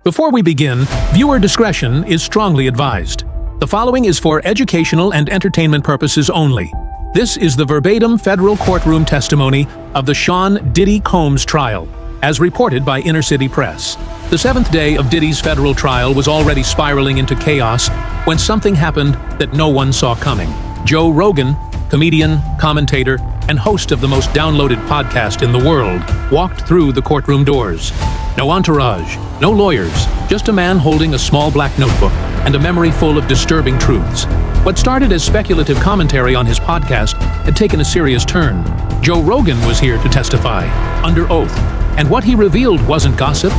Before we begin, viewer discretion is strongly advised. The following is for educational and entertainment purposes only. This is the verbatim federal courtroom testimony of the Sean Diddy Combs trial, as reported by Inner City Press. The seventh day of Diddy's federal trial was already spiraling into chaos when something happened that no one saw coming. Joe Rogan, comedian, commentator, and host of the most downloaded podcast in the world, walked through the courtroom doors. No entourage, no lawyers, just a man holding a small black notebook and a memory full of disturbing truths. What started as speculative commentary on his podcast had taken a serious turn. Joe Rogan was here to testify, under oath, and what he revealed wasn't gossip.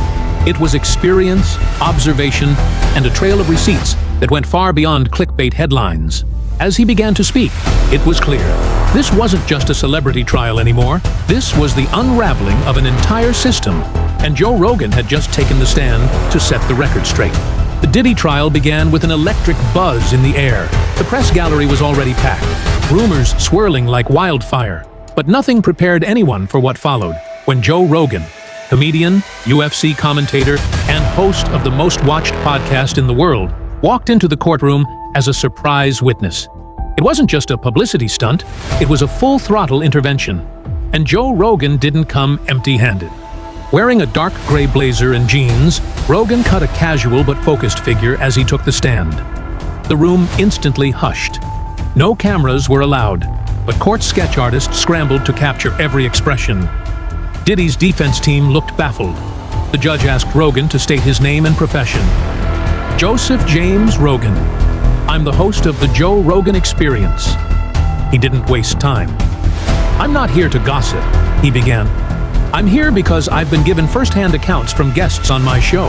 It was experience, observation, and a trail of receipts that went far beyond clickbait headlines. As he began to speak, it was clear. This wasn't just a celebrity trial anymore. This was the unraveling of an entire system, and Joe Rogan had just taken the stand to set the record straight. The Diddy trial began with an electric buzz in the air. The press gallery was already packed, rumors swirling like wildfire. But nothing prepared anyone for what followed, when Joe Rogan, comedian, UFC commentator, and host of the most watched podcast in the world, walked into the courtroom as a surprise witness. It wasn't just a publicity stunt, it was a full-throttle intervention. And Joe Rogan didn't come empty-handed. Wearing a dark gray blazer and jeans, Rogan cut a casual but focused figure as he took the stand. The room instantly hushed. No cameras were allowed, but court sketch artists scrambled to capture every expression. Diddy's defense team looked baffled. The judge asked Rogan to state his name and profession. Joseph James Rogan. I'm the host of the Joe Rogan Experience. He didn't waste time. I'm not here to gossip, he began. I'm here because I've been given first-hand accounts from guests on my show.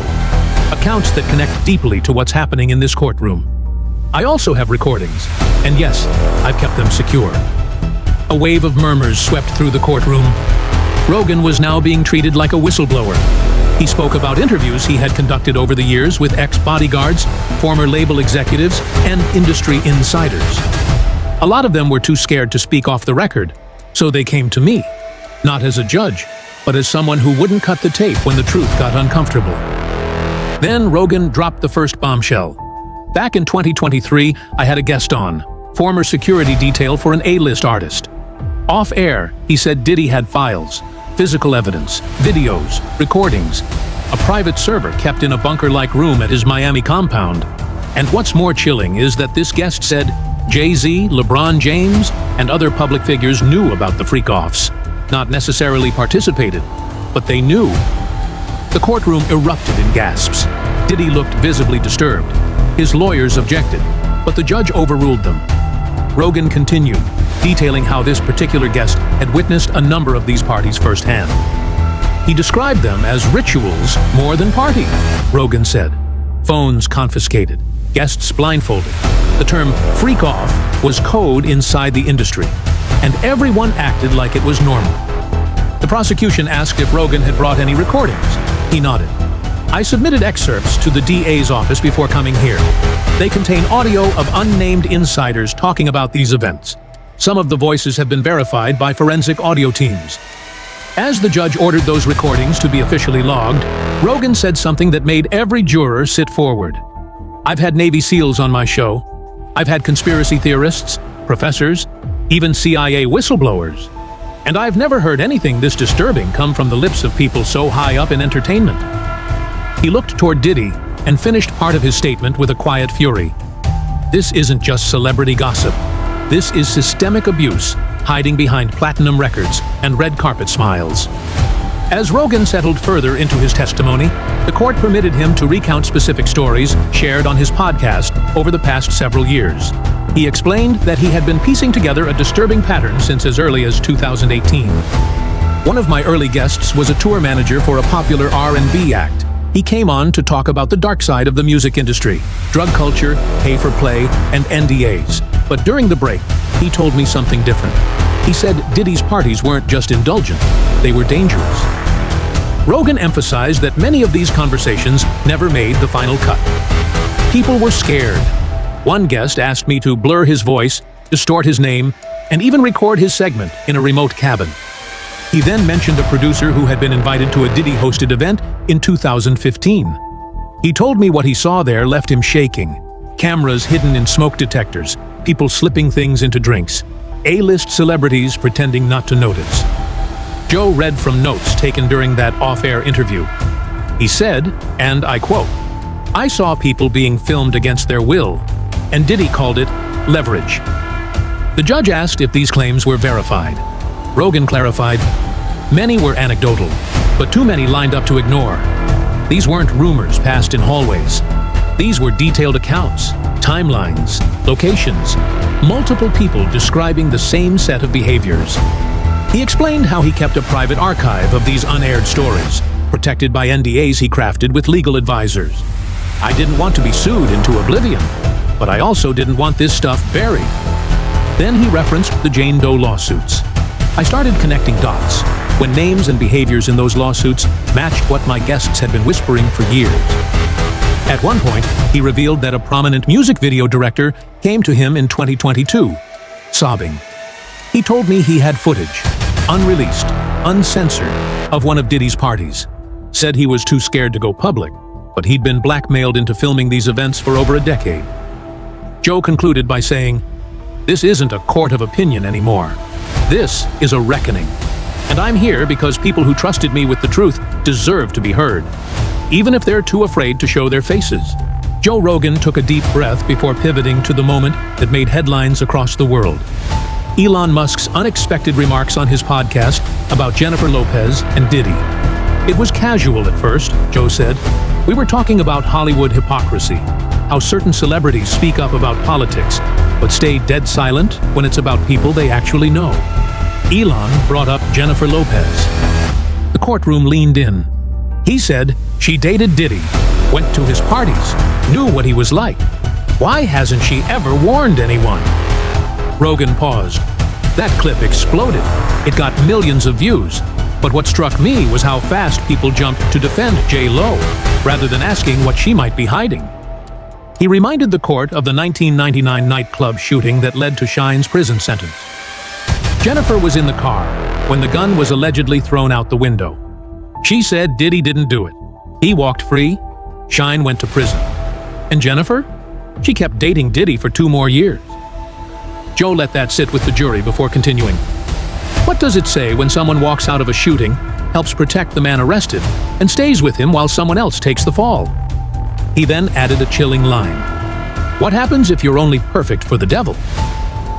Accounts that connect deeply to what's happening in this courtroom. I also have recordings, and yes, I've kept them secure. A wave of murmurs swept through the courtroom. Rogan was now being treated like a whistleblower. He spoke about interviews he had conducted over the years with ex-bodyguards, former label executives, and industry insiders. A lot of them were too scared to speak off the record, so they came to me, not as a judge, but as someone who wouldn't cut the tape when the truth got uncomfortable. Then Rogan dropped the first bombshell. Back in 2023, I had a guest on, former security detail for an A-list artist. Off-air, he said Diddy had files, physical evidence, videos, recordings, a private server kept in a bunker-like room at his Miami compound. And what's more chilling is that this guest said Jay-Z, LeBron James, and other public figures knew about the freak-offs, not necessarily participated, but they knew. The courtroom erupted in gasps. Diddy looked visibly disturbed. His lawyers objected, but the judge overruled them. Rogan continued, detailing how this particular guest had witnessed a number of these parties firsthand. He described them as rituals more than party, Rogan said. Phones confiscated, guests blindfolded. The term freak off was code inside the industry, and everyone acted like it was normal. The prosecution asked if Rogan had brought any recordings. He nodded. I submitted excerpts to the DA's office before coming here. They contain audio of unnamed insiders talking about these events. Some of the voices have been verified by forensic audio teams. As the judge ordered those recordings to be officially logged, Rogan said something that made every juror sit forward. I've had Navy SEALs on my show. I've had conspiracy theorists, professors, even CIA whistleblowers. And I've never heard anything this disturbing come from the lips of people so high up in entertainment. He looked toward Diddy and finished part of his statement with a quiet fury. This isn't just celebrity gossip. This is systemic abuse, hiding behind platinum records and red carpet smiles. As Rogan settled further into his testimony, the court permitted him to recount specific stories shared on his podcast over the past several years. He explained that he had been piecing together a disturbing pattern since as early as 2018. One of my early guests was a tour manager for a popular R&B act. He came on to talk about the dark side of the music industry, drug culture, pay-for-play, and NDAs. But during the break, he told me something different. He said Diddy's parties weren't just indulgent, they were dangerous. Rogan emphasized that many of these conversations never made the final cut. People were scared. One guest asked me to blur his voice, distort his name, and even record his segment in a remote cabin. He then mentioned a producer who had been invited to a Diddy-hosted event in 2015. He told me what he saw there left him shaking. Cameras hidden in smoke detectors, people slipping things into drinks, A-list celebrities pretending not to notice. Joe read from notes taken during that off-air interview. He said, and I quote, "I saw people being filmed against their will, and Diddy called it leverage." The judge asked if these claims were verified. Rogan clarified, "Many were anecdotal, but too many lined up to ignore. These weren't rumors passed in hallways. These were detailed accounts, timelines, locations, multiple people describing the same set of behaviors." He explained how he kept a private archive of these unaired stories, protected by NDAs he crafted with legal advisors. "I didn't want to be sued into oblivion, but I also didn't want this stuff buried." Then he referenced the Jane Doe lawsuits. "I started connecting dots when names and behaviors in those lawsuits matched what my guests had been whispering for years." At one point, he revealed that a prominent music video director came to him in 2022, sobbing. He told me he had footage, unreleased, uncensored, of one of Diddy's parties. Said he was too scared to go public, but he'd been blackmailed into filming these events for over a decade. Joe concluded by saying, "This isn't a court of opinion anymore. This is a reckoning. And I'm here because people who trusted me with the truth deserve to be heard, even if they're too afraid to show their faces." Joe Rogan took a deep breath before pivoting to the moment that made headlines across the world. Elon Musk's unexpected remarks on his podcast about Jennifer Lopez and Diddy. "It was casual at first," Joe said. "We were talking about Hollywood hypocrisy, how certain celebrities speak up about politics, but stay dead silent when it's about people they actually know." Elon brought up Jennifer Lopez. The courtroom leaned in. He said she dated Diddy, went to his parties, knew what he was like. Why hasn't she ever warned anyone? Rogan paused. That clip exploded. It got millions of views. But what struck me was how fast people jumped to defend J.Lo, rather than asking what she might be hiding. He reminded the court of the 1999 nightclub shooting that led to Shine's prison sentence. Jennifer was in the car when the gun was allegedly thrown out the window. She said Diddy didn't do it. He walked free. Shine went to prison. And Jennifer? She kept dating Diddy for 2 more years. Joe let that sit with the jury before continuing. What does it say when someone walks out of a shooting, helps protect the man arrested, and stays with him while someone else takes the fall? He then added a chilling line. What happens if you're only perfect for the devil?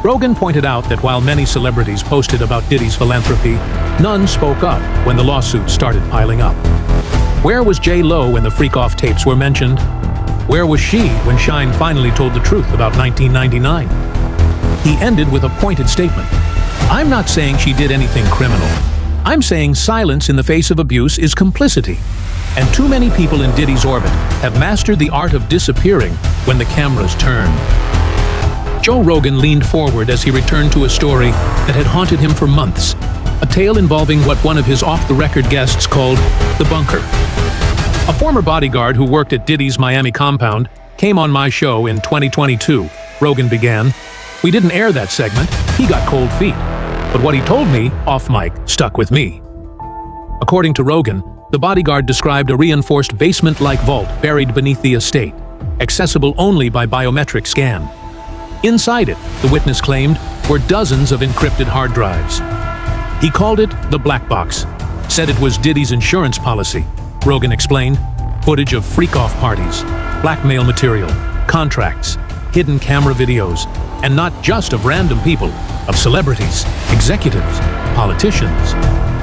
Rogan pointed out that while many celebrities posted about Diddy's philanthropy, none spoke up when the lawsuits started piling up. Where was J.Lo when the freak-off tapes were mentioned? Where was she when Shine finally told the truth about 1999? He ended with a pointed statement. I'm not saying she did anything criminal. I'm saying silence in the face of abuse is complicity. And too many people in Diddy's orbit have mastered the art of disappearing when the cameras turn. Joe Rogan leaned forward as he returned to a story that had haunted him for months, a tale involving what one of his off-the-record guests called the bunker. A former bodyguard who worked at Diddy's Miami compound came on my show in 2022, Rogan began. We didn't air that segment, he got cold feet. But what he told me, off mic, stuck with me. According to Rogan, the bodyguard described a reinforced basement-like vault buried beneath the estate, accessible only by biometric scan. Inside it, the witness claimed, were dozens of encrypted hard drives. He called it the black box, said it was Diddy's insurance policy. Rogan explained, footage of freak-off parties, blackmail material, contracts, hidden camera videos, and not just of random people, of celebrities, executives, politicians.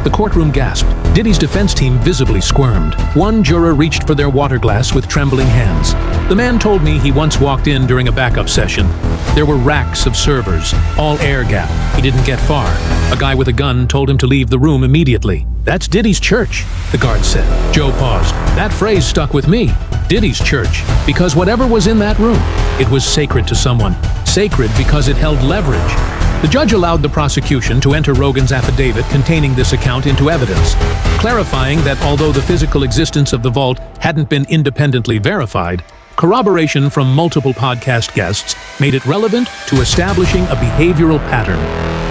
The courtroom gasped. Diddy's defense team visibly squirmed. One juror reached for their water glass with trembling hands. The man told me he once walked in during a backup session. There were racks of servers, all air-gapped. He didn't get far. A guy with a gun told him to leave the room immediately. That's Diddy's church, the guard said. Joe paused. That phrase stuck with me. Diddy's church. Because whatever was in that room, it was sacred to someone. Sacred because it held leverage. The judge allowed the prosecution to enter Rogan's affidavit containing this account into evidence, clarifying that although the physical existence of the vault hadn't been independently verified, corroboration from multiple podcast guests made it relevant to establishing a behavioral pattern.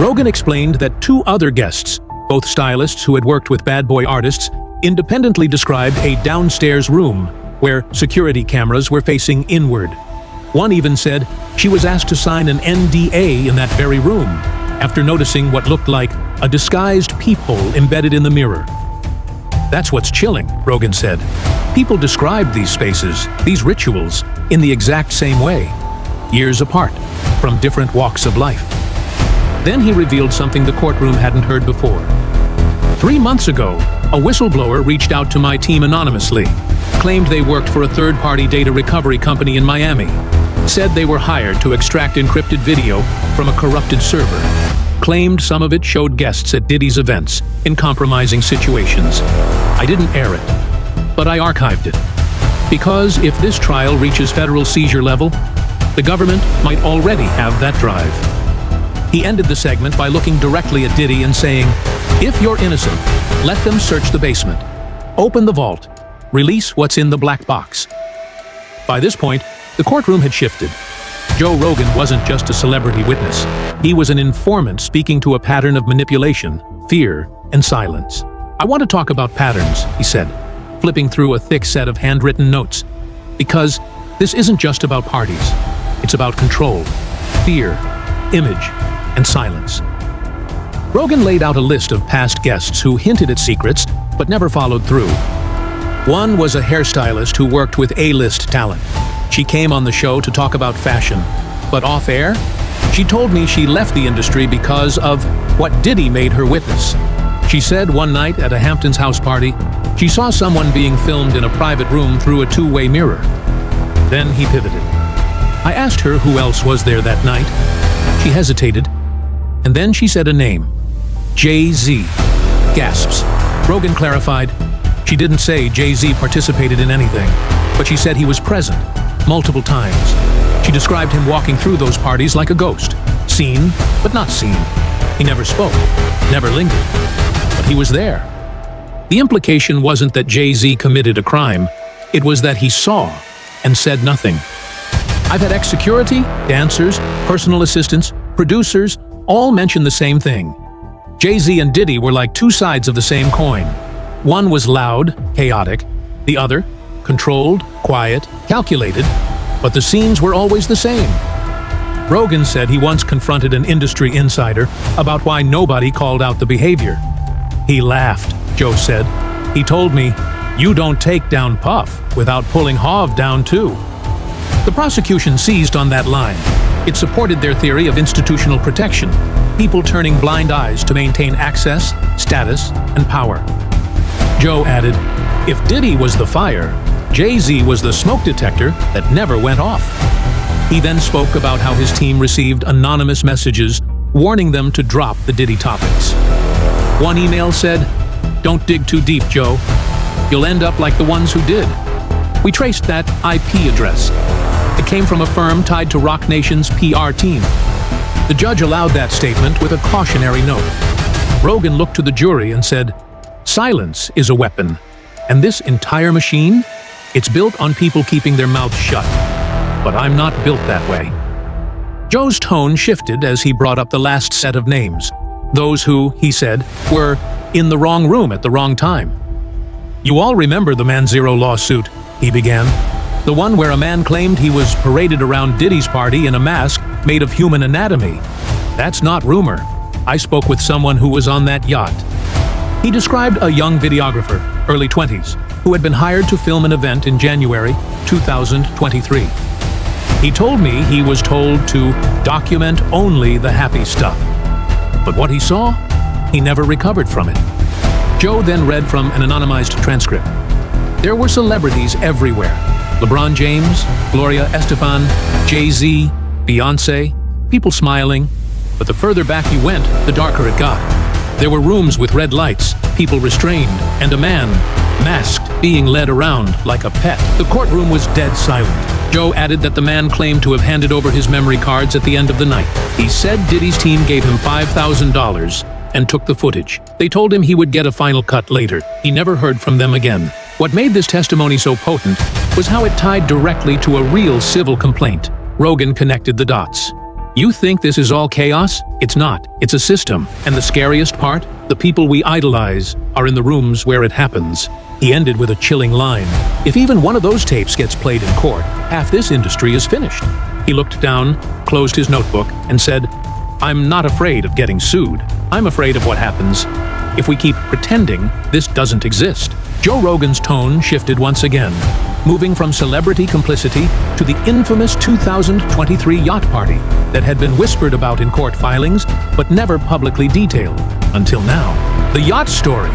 Rogan explained that 2 other guests, both stylists who had worked with bad boy artists, independently described a downstairs room where security cameras were facing inward. One even said she was asked to sign an NDA in that very room, after noticing what looked like a disguised peephole embedded in the mirror. That's what's chilling, Rogan said. People described these spaces, these rituals, in the exact same way, years apart, from different walks of life. Then he revealed something the courtroom hadn't heard before. 3 months ago, a whistleblower reached out to my team anonymously, claimed they worked for a third-party data recovery company in Miami, said they were hired to extract encrypted video from a corrupted server, claimed some of it showed guests at Diddy's events in compromising situations. I didn't air it, but I archived it. Because if this trial reaches federal seizure level, the government might already have that drive. He ended the segment by looking directly at Diddy and saying, "If you're innocent, let them search the basement. Open the vault. Release what's in the black box." By this point, the courtroom had shifted. Joe Rogan wasn't just a celebrity witness. He was an informant speaking to a pattern of manipulation, fear, and silence. "I want to talk about patterns," he said, flipping through a thick set of handwritten notes. "Because this isn't just about parties. It's about control, fear, image, and silence." Rogan laid out a list of past guests who hinted at secrets but never followed through. One was a hairstylist who worked with A-list talent. She came on the show to talk about fashion, but off-air, she told me she left the industry because of what Diddy made her witness. She said one night at a Hamptons house party, she saw someone being filmed in a private room through a two-way mirror. Then he pivoted. I asked her who else was there that night. She hesitated, and then she said a name. Jay-Z. Gasps. Rogan clarified. She didn't say Jay-Z participated in anything, but she said he was present, multiple times. She described him walking through those parties like a ghost. Seen, but not seen. He never spoke, never lingered, but he was there. The implication wasn't that Jay-Z committed a crime. It was that he saw and said nothing. I've had ex-security, dancers, personal assistants, producers, all mention the same thing. Jay-Z and Diddy were like two sides of the same coin. One was loud, chaotic. The other, controlled, quiet, calculated. But the scenes were always the same. Rogan said he once confronted an industry insider about why nobody called out the behavior. He laughed, Joe said. He told me, "You don't take down Puff without pulling Hov down too." The prosecution seized on that line. It supported their theory of institutional protection, people turning blind eyes to maintain access, status, and power. Joe added, if Diddy was the fire, Jay-Z was the smoke detector that never went off. He then spoke about how his team received anonymous messages warning them to drop the Diddy topics. One email said, "Don't dig too deep, Joe. You'll end up like the ones who did." We traced that IP address. It came from a firm tied to Roc Nation's PR team. The judge allowed that statement with a cautionary note. Rogan looked to the jury and said, "Silence is a weapon, and this entire machine, it's built on people keeping their mouths shut. But I'm not built that way." Joe's tone shifted as he brought up the last set of names, those who, he said, were in the wrong room at the wrong time. "You all remember the Manzero lawsuit," he began. "The one where a man claimed he was paraded around Diddy's party in a mask made of human anatomy. That's not rumor. I spoke with someone who was on that yacht." He described a young videographer, early 20s, who had been hired to film an event in January 2023. He told me he was told to document only the happy stuff. But what he saw, he never recovered from it. Joe then read from an anonymized transcript. There were celebrities everywhere. LeBron James, Gloria Estefan, Jay-Z, Beyonce, people smiling. But the further back you went, the darker it got. There were rooms with red lights, people restrained, and a man, masked, being led around like a pet. The courtroom was dead silent. Joe added that the man claimed to have handed over his memory cards at the end of the night. He said Diddy's team gave him $5,000 and took the footage. They told him he would get a final cut later. He never heard from them again. What made this testimony so potent was how it tied directly to a real civil complaint. Rogan connected the dots. You think this is all chaos? It's not. It's a system. And the scariest part? The people we idolize are in the rooms where it happens." He ended with a chilling line. "If even one of those tapes gets played in court, half this industry is finished." He looked down, closed his notebook, and said, "I'm not afraid of getting sued. I'm afraid of what happens if we keep pretending this doesn't exist." Joe Rogan's tone shifted once again, moving from celebrity complicity to the infamous 2023 yacht party that had been whispered about in court filings but never publicly detailed until now. "The yacht story.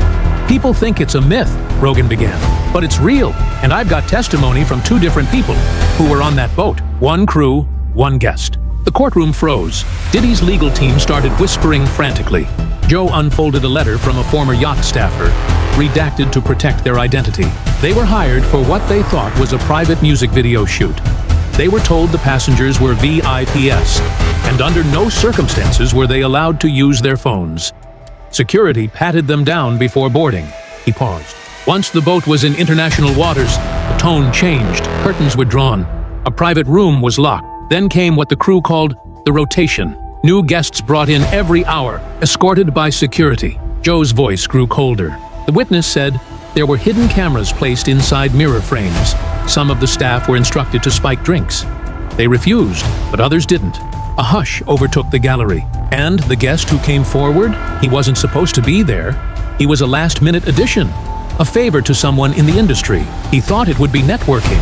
People think it's a myth," Rogan began, "but it's real, and I've got testimony from 2 different people who were on that boat. 1 crew, 1 guest." The courtroom froze. Diddy's legal team started whispering frantically. Joe unfolded a letter from a former yacht staffer, redacted to protect their identity. They were hired for what they thought was a private music video shoot. They were told the passengers were VIPs, and under no circumstances were they allowed to use their phones. Security patted them down before boarding. He paused. Once the boat was in international waters, the tone changed. Curtains were drawn. A private room was locked. Then came what the crew called the rotation. New guests brought in every hour, escorted by security. Joe's voice grew colder. The witness said there were hidden cameras placed inside mirror frames. Some of the staff were instructed to spike drinks. They refused, but others didn't. A hush overtook the gallery. And the guest who came forward, he wasn't supposed to be there. He was a last-minute addition, a favor to someone in the industry. He thought it would be networking.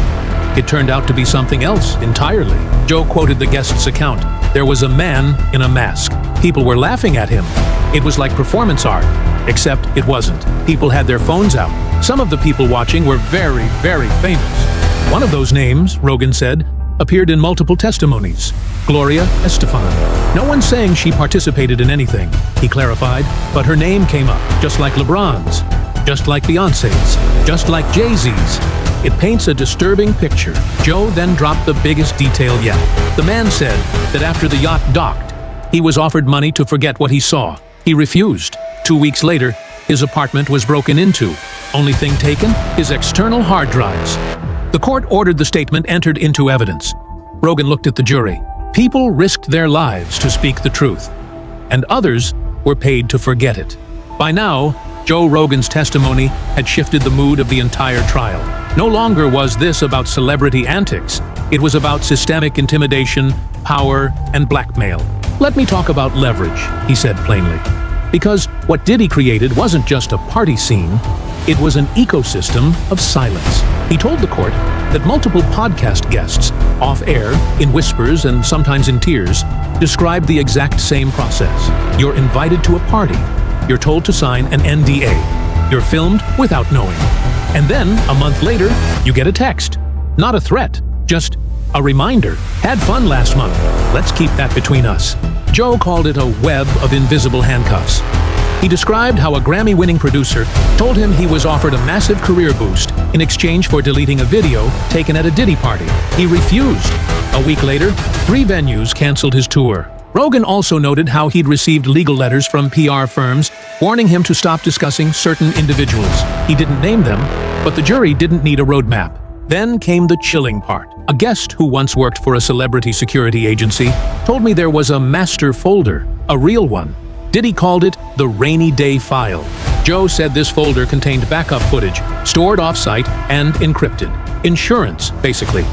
It turned out to be something else entirely. Joe quoted the guest's account. There was a man in a mask. People were laughing at him. It was like performance art, except it wasn't. People had their phones out. Some of the people watching were very, very famous. One of those names, Rogan said, appeared in multiple testimonies. Gloria Estefan. No one's saying she participated in anything, he clarified, but her name came up, just like LeBron's, just like Beyonce's, just like Jay-Z's. It paints a disturbing picture. Joe then dropped the biggest detail yet. The man said that after the yacht docked, he was offered money to forget what he saw. He refused. 2 weeks later, his apartment was broken into. Only thing taken? His external hard drives. The court ordered the statement entered into evidence. Rogan looked at the jury. People risked their lives to speak the truth, and others were paid to forget it. By now, Joe Rogan's testimony had shifted the mood of the entire trial. No longer was this about celebrity antics. It was about systemic intimidation, power, and blackmail. "Let me talk about leverage," he said plainly. Because what Diddy created wasn't just a party scene, it was an ecosystem of silence. He told the court that multiple podcast guests, off-air, in whispers and sometimes in tears, described the exact same process. You're invited to a party. You're told to sign an NDA. You're filmed without knowing. And then, a month later, you get a text. Not a threat, just a reminder. Had fun last month. Let's keep that between us. Joe called it a web of invisible handcuffs. He described how a Grammy-winning producer told him he was offered a massive career boost in exchange for deleting a video taken at a Diddy party. He refused. A week later, 3 venues canceled his tour. Rogan also noted how he'd received legal letters from PR firms warning him to stop discussing certain individuals. He didn't name them, but the jury didn't need a roadmap. Then came the chilling part. A guest who once worked for a celebrity security agency told me there was a master folder, a real one. Diddy called it the rainy day file. Joe said this folder contained backup footage, stored off-site and encrypted. Insurance, basically.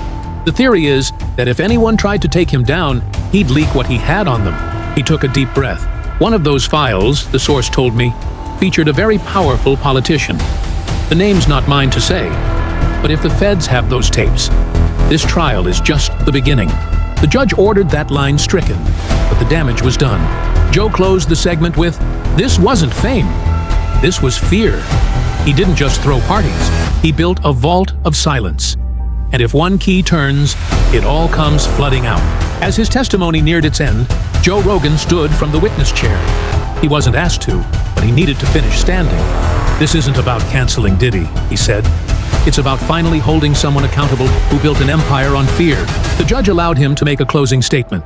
The theory is that if anyone tried to take him down, he'd leak what he had on them. He took a deep breath. One of those files, the source told me, featured a very powerful politician. The name's not mine to say, but if the feds have those tapes, this trial is just the beginning. The judge ordered that line stricken, but the damage was done. Joe closed the segment with, "This wasn't fame. This was fear." He didn't just throw parties. He built a vault of silence. And if one key turns, it all comes flooding out. As his testimony neared its end, Joe Rogan stood from the witness chair. He wasn't asked to, but he needed to finish standing. "This isn't about canceling Diddy," he said. "It's about finally holding someone accountable who built an empire on fear." The judge allowed him to make a closing statement.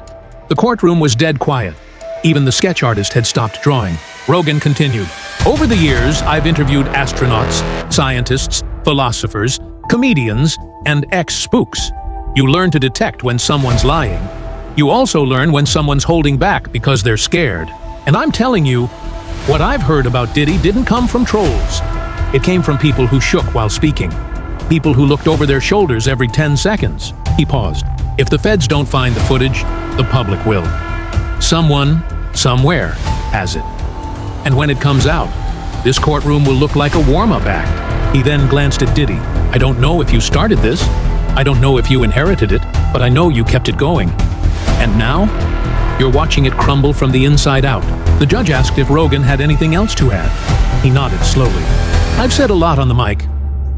The courtroom was dead quiet. Even the sketch artist had stopped drawing. Rogan continued, "Over the years, I've interviewed astronauts, scientists, philosophers, comedians, and ex-spooks. You learn to detect when someone's lying. You also learn when someone's holding back because they're scared. And I'm telling you, What I've heard about Diddy didn't come from trolls. It came from people who shook while speaking. People who looked over their shoulders every 10 seconds. He paused. If the feds don't find the footage, the public will. Someone, somewhere, has it. And when it comes out, this courtroom will look like a warm-up act. He then glanced at Diddy. I don't know if you started this. I don't know if you inherited it, but I know you kept it going. And now, you're watching it crumble from the inside out. The judge asked if Rogan had anything else to add. He nodded slowly. I've said a lot on the mic.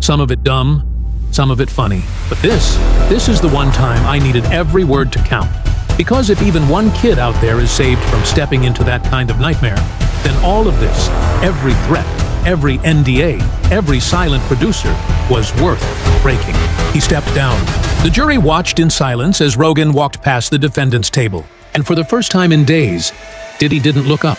Some of it dumb, some of it funny. But this is the one time I needed every word to count. Because if even one kid out there is saved from stepping into that kind of nightmare, then all of this, every threat, every NDA, every silent producer, was worth breaking. He stepped down. The jury watched in silence as Rogan walked past the defendant's table. And for the first time in days, Diddy didn't look up.